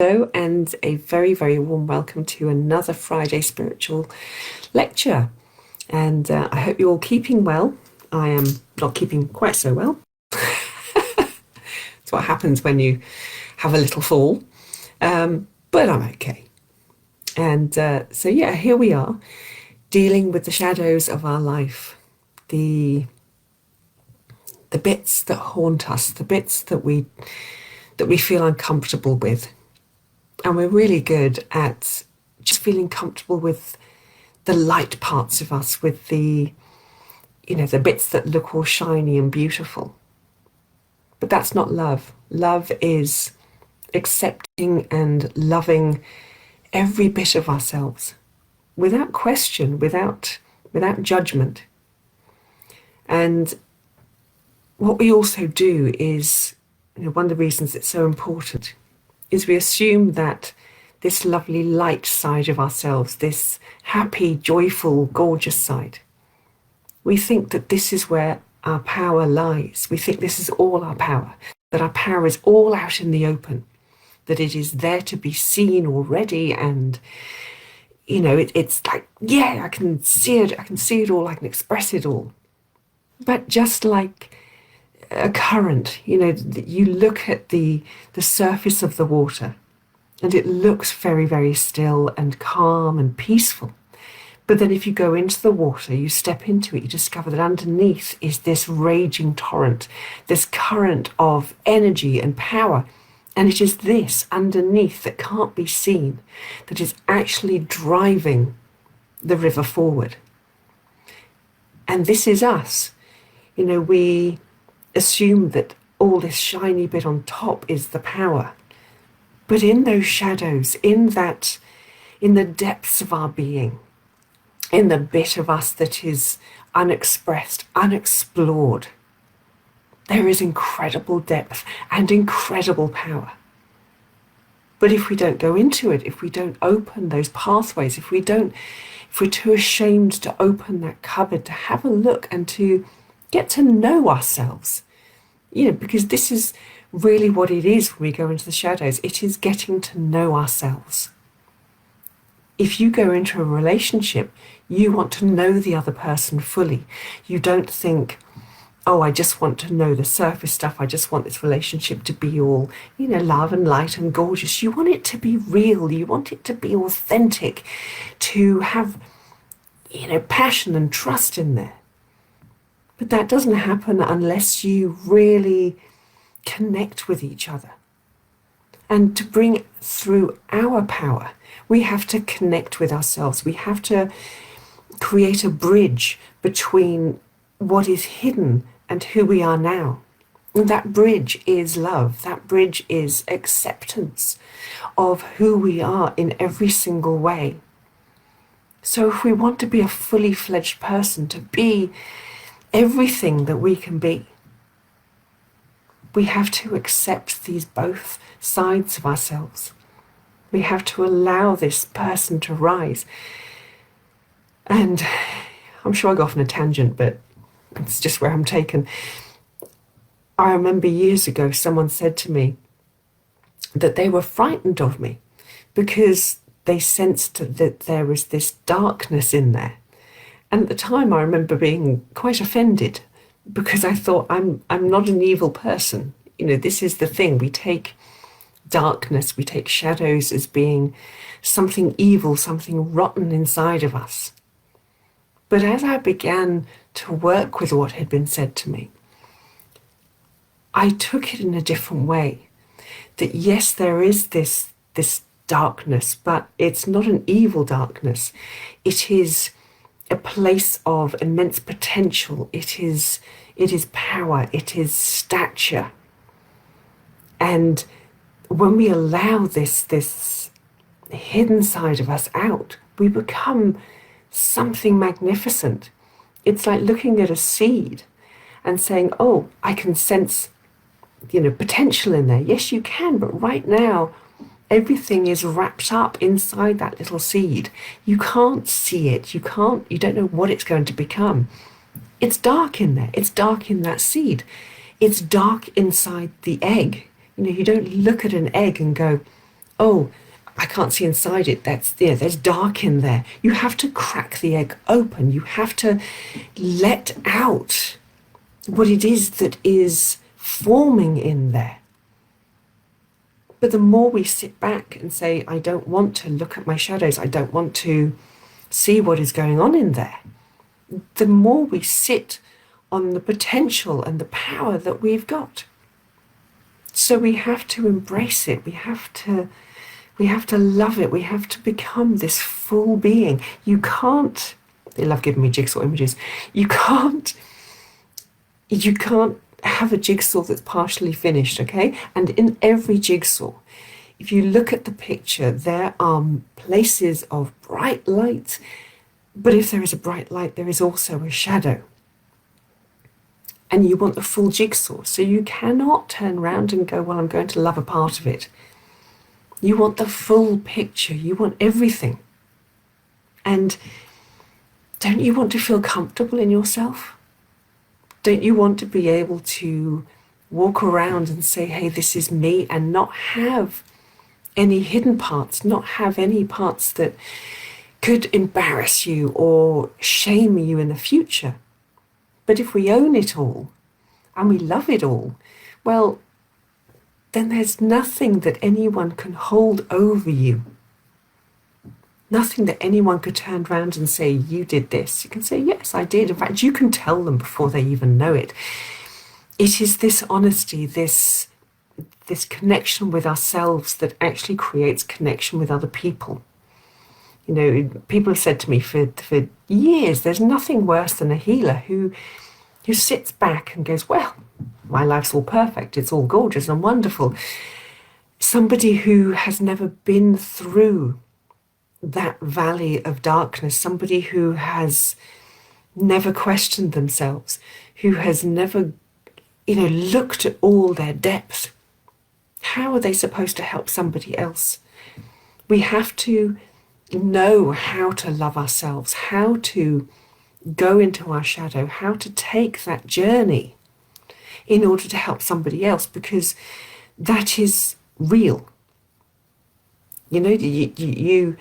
Hello, and a very, very warm welcome to another Friday spiritual lecture. And I hope you're all keeping well. I am not keeping quite so well. It's what happens when you have a little fall. But I'm okay. And so, here we are dealing with the shadows of our life, the bits that haunt us, the bits that we feel uncomfortable with. And we're really good at just feeling comfortable with the light parts of us, with the bits that look all shiny and beautiful. But that's not love. Love is accepting and loving every bit of ourselves without question, without judgment. And what we also do is, one of the reasons it's so important is we assume that this lovely light side of ourselves, this happy, joyful, gorgeous side, we think that this is where our power lies. We think this is all our power, that our power is all out in the open, that it is there to be seen already. And, it's like, yeah, I can see it all, I can express it all. But just like a current, you look at the surface of the water and it looks very, very still and calm and peaceful. But then if you go into the water, you step into it, you discover that underneath is this raging torrent, this current of energy and power. And it is this underneath that can't be seen that is actually driving the river forward. And this is us. We assume that all this shiny bit on top is the power. But in those shadows, in the depths of our being, in the bit of us that is unexpressed, unexplored, there is incredible depth and incredible power. But if we don't go into it, if we don't open those pathways, if we're too ashamed to open that cupboard, to have a look and to get to know ourselves, because this is really what it is when we go into the shadows. It is getting to know ourselves. If you go into a relationship, you want to know the other person fully. You don't think, oh, I just want to know the surface stuff. I just want this relationship to be all, love and light and gorgeous. You want it to be real. You want it to be authentic, to have, passion and trust in there. But that doesn't happen unless you really connect with each other. And to bring through our power, we have to connect with ourselves. We have to create a bridge between what is hidden and who we are now. And that bridge is love. That bridge is acceptance of who we are in every single way. So if we want to be a fully fledged person, to be everything that we can be, we have to accept these both sides of ourselves. We have to allow this person to rise. And I'm sure I go off on a tangent, but it's just where I'm taken. I remember years ago someone said to me that they were frightened of me because they sensed that there was this darkness in there. And at the time, I remember being quite offended because I thought, I'm not an evil person. This is the thing. We take darkness, we take shadows as being something evil, something rotten inside of us. But as I began to work with what had been said to me, I took it in a different way. That yes, there is this darkness, but it's not an evil darkness. It is a place of immense potential. It is power. It is stature. And when we allow this hidden side of us out, we become something magnificent. It's like looking at a seed and saying, oh, I can sense, potential in there. Yes, you can, but right now, everything is wrapped up inside that little seed. You can't see it. You don't know what it's going to become. It's dark in there. It's dark in that seed. It's dark inside the egg. You don't look at an egg and go, oh, I can't see inside it. There's dark in there. You have to crack the egg open. You have to let out what it is that is forming in there. But the more we sit back and say, I don't want to look at my shadows, I don't want to see what is going on in there, the more we sit on the potential and the power that we've got. So we have to embrace it. We have to love it. We have to become this full being. You can't, they love giving me jigsaw images. You can't have a jigsaw that's partially finished, okay? And in every jigsaw, if you look at the picture, there are places of bright light, but if there is a bright light, there is also a shadow. And you want the full jigsaw. So you cannot turn around and go, well, I'm going to love a part of it. You want the full picture. You want everything. And don't you want to feel comfortable in yourself? Don't you want to be able to walk around and say, hey, this is me, and not have any hidden parts, not have any parts that could embarrass you or shame you in the future? But if we own it all and we love it all, well, then there's nothing that anyone can hold over you. Nothing that anyone could turn around and say, you did this. You can say, yes, I did. In fact, you can tell them before they even know it. It is this honesty, this connection with ourselves that actually creates connection with other people. You know, people have said to me for years, there's nothing worse than a healer who sits back and goes, well, my life's all perfect, it's all gorgeous and wonderful. Somebody who has never been through that valley of darkness, somebody who has never questioned themselves, who has never, looked at all their depth. How are they supposed to help somebody else? We have to know how to love ourselves, how to go into our shadow, how to take that journey in order to help somebody else, because that is real. You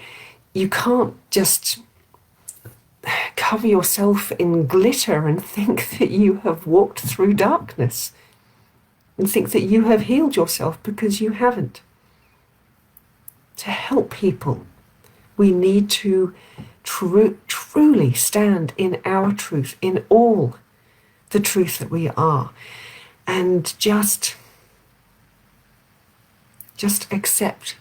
can't just cover yourself in glitter and think that you have walked through darkness and think that you have healed yourself, because you haven't. To help people, we need to truly stand in our truth, in all the truth that we are, and just accept,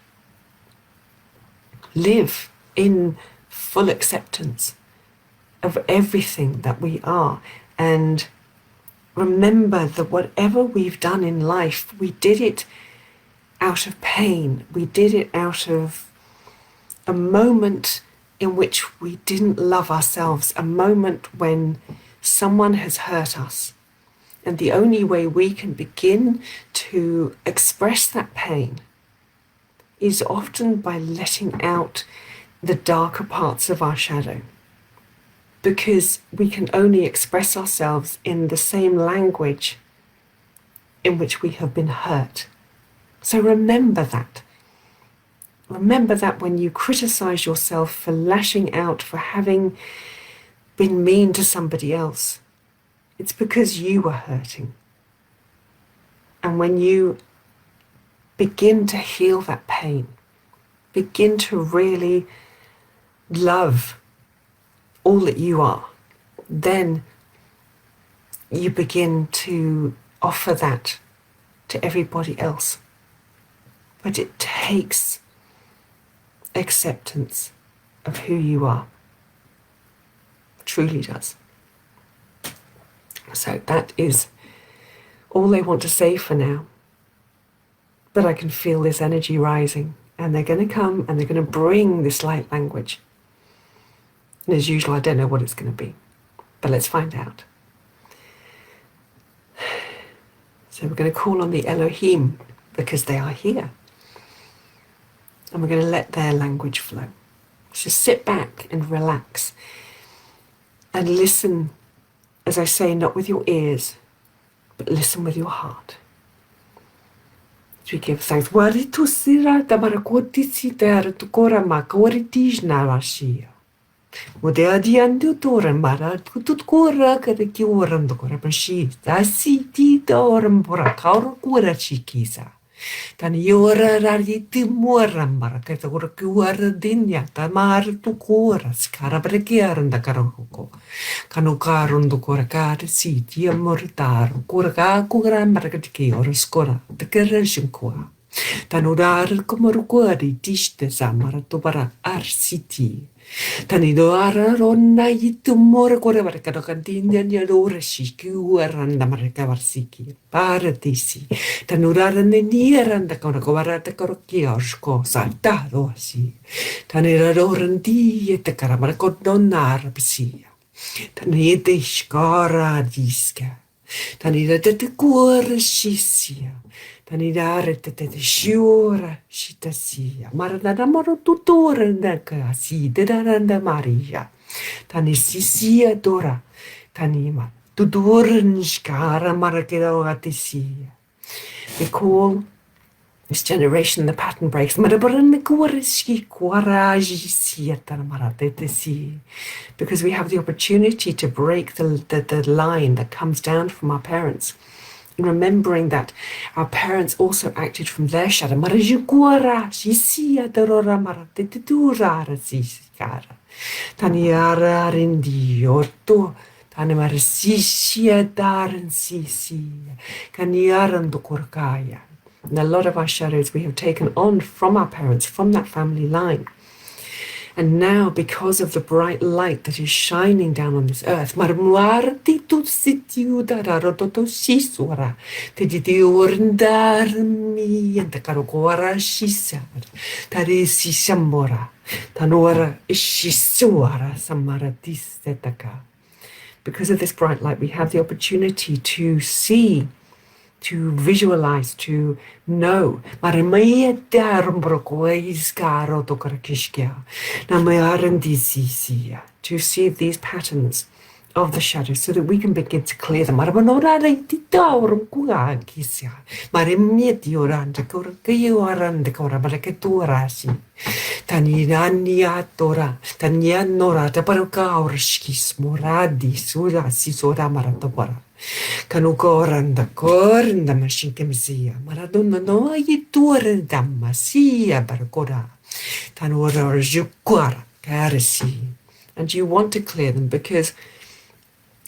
live in full acceptance of everything that we are, and remember that whatever we've done in life, we did it out of pain, we did it out of a moment in which we didn't love ourselves, a moment when someone has hurt us. And the only way we can begin to express that pain is often by letting out the darker parts of our shadow, because we can only express ourselves in the same language in which we have been hurt. So remember that. Remember that when you criticize yourself for lashing out, for having been mean to somebody else, it's because you were hurting. And when you begin to heal that pain, begin to really love all that you are, then you begin to offer that to everybody else. But it takes acceptance of who you are. It truly does. So that is all I want to say for now. But I can feel this energy rising, and they're going to come and they're going to bring this light language. And as usual, I don't know what it's going to be, but let's find out. So we're going to call on the Elohim, because they are here. And we're going to let their language flow. So sit back and relax and listen, as I say, not with your ears, but listen with your heart. we give thanks. Wari tu sira tamara koti si te ara tu kora ma kawari tij na rashia. O te adi andu tora mara tutut kora kare ki oran do kora pashi. Ta si ti ta oran pora kaura kora chikisa. Tani ora rari ti mora mara kata kora ki ora dinya ta mara tu kora skara breki aranda karoko. Kanu karundo kora kare si ti amortar kora ka kora mara kati ki ora skora. Te kere shinkua. Tanudar komorukuari tiste samara tubara arsiti. Tanido ara ronna yitu more kore varkado kantindia ni adora shiki uaranda mareka varsiki. Paradisi. Tanurara nenieranda kona kovarata koroki orsko saltado asi. Tanira dorandi et karamara kodonar psia. Tanide skara diska. Tanida te kuora shisia. Tanidare te shiura shitasia. Maranada moro tutora naka si de daranda Maria. Tani sisia dora. Tanima. Tudurin skara marakeda gatisia. We call this generation the pattern breaks. Marabaran kuariski kuaraji siata maratete si. Because we have the opportunity to break the line that comes down from our parents. And remembering that our parents also acted from their shadow. Marajukura, Shisia, Dorora Maratete Durara Siskara. Taniara Rindi Orto, Tanimarisisia Daran Sisi, Kaniaran Dokorkaya. And a lot of our shadows we have taken on from our parents, from that family line. And now, because of the bright light that is shining down on this earth, because of this bright light, we have the opportunity to see, to visualize, to know. To see these patterns of the shadows so that we can begin to clear them. Kanukoranda koranda mashinkemsia. Maradona no ayituranda masia barkora. Tanora jukwara karasi. And you want to clear them because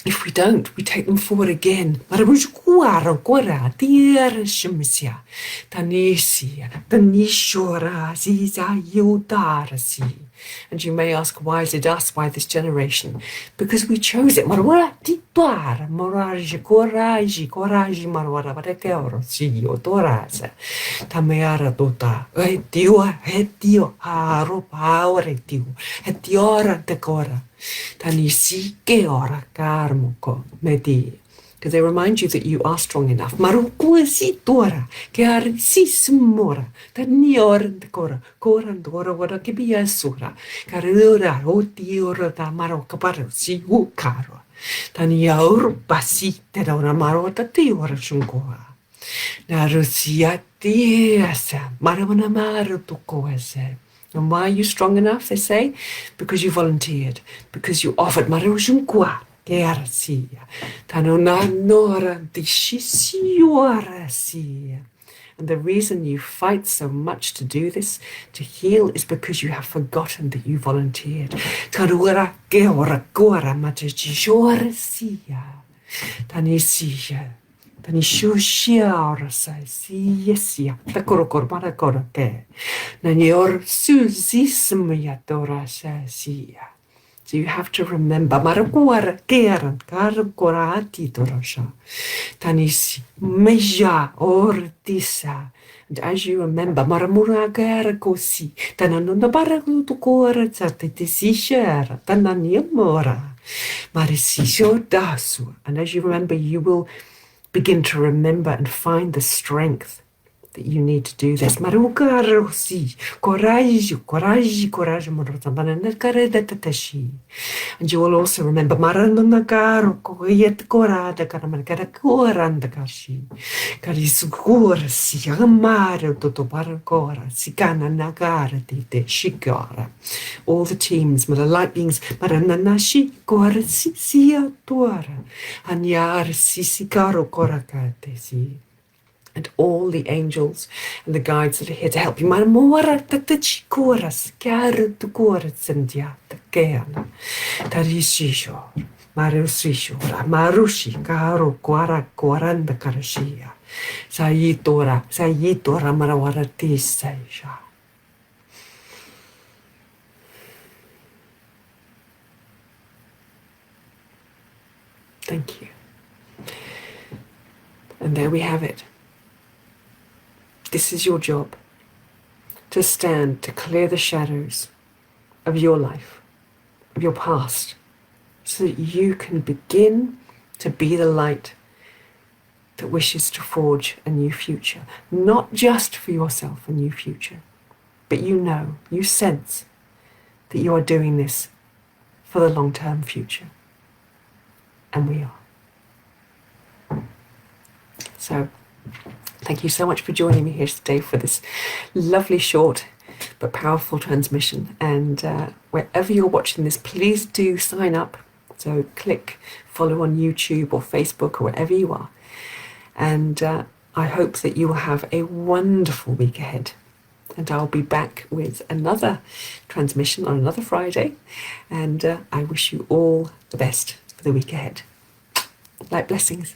if we don't, we take them forward again. Marabujukwara kora tiara shimsia. Tanisia, tanishora ziza yudarasi. And you may ask, why is it us? Why this generation? Because we chose it. Marwara tituara, moraji, coraji, marwara, varekeoro, si, otorasa. Tameara dota, etio, haro, paure, etiora, decora. Tanisi, geora, carmoco, medi. Because they remind you that you are strong enough. Marukuasi dora, kearisismora, tanior decora, corandora, wara kibia sura, carura, otiora da marocaparo, si ucaro, tania urbasi, tedora marota tiora shungoa. Narusia tiasa, maravana marutukoase. And why are you strong enough, they say? Because you volunteered, because you offered marujunkwa. And the reason you fight so much to do this, to heal, is because you have forgotten that you volunteered. So you have to remember, marakuara keran karakorati torasha, tanisi meja ortisa. And as you remember, maramura karakosi, tananunda barakutukora tatisishera, tananiamora, marisisho dasu. And as you remember, you will begin to remember and find the strength that you need to do this. Marukarosi, courage, courage, courage, and you will also remember Maranonagaro, Koyet Korada, Karamanagara Korandakashi, Karisukura, Siamara, Totoparacora, Sikana Nagara, de Shigara. All the teams, the light beings, Marananashi, Kora Sisia Tuara, Anyar Sisikaro Korakate, and all the angels and the guides that are here to help you. Marmora tatachikoras, karatukoras, sendiata, keana, tarishisho, marusishora, marushi, karo, kwara, kwaranda, karashia, sayitora, marawaratis, saisha. Thank you. And there we have it. This is your job, to stand, to clear the shadows of your life, of your past, so that you can begin to be the light that wishes to forge a new future, not just for yourself, a new future, but you sense that you are doing this for the long-term future. And we are. So, thank you so much for joining me here today for this lovely, short but powerful transmission. And wherever you're watching this, please do sign up. So click follow on YouTube or Facebook or wherever you are. And I hope that you will have a wonderful week ahead. And I'll be back with another transmission on another Friday. And I wish you all the best for the week ahead. Light blessings.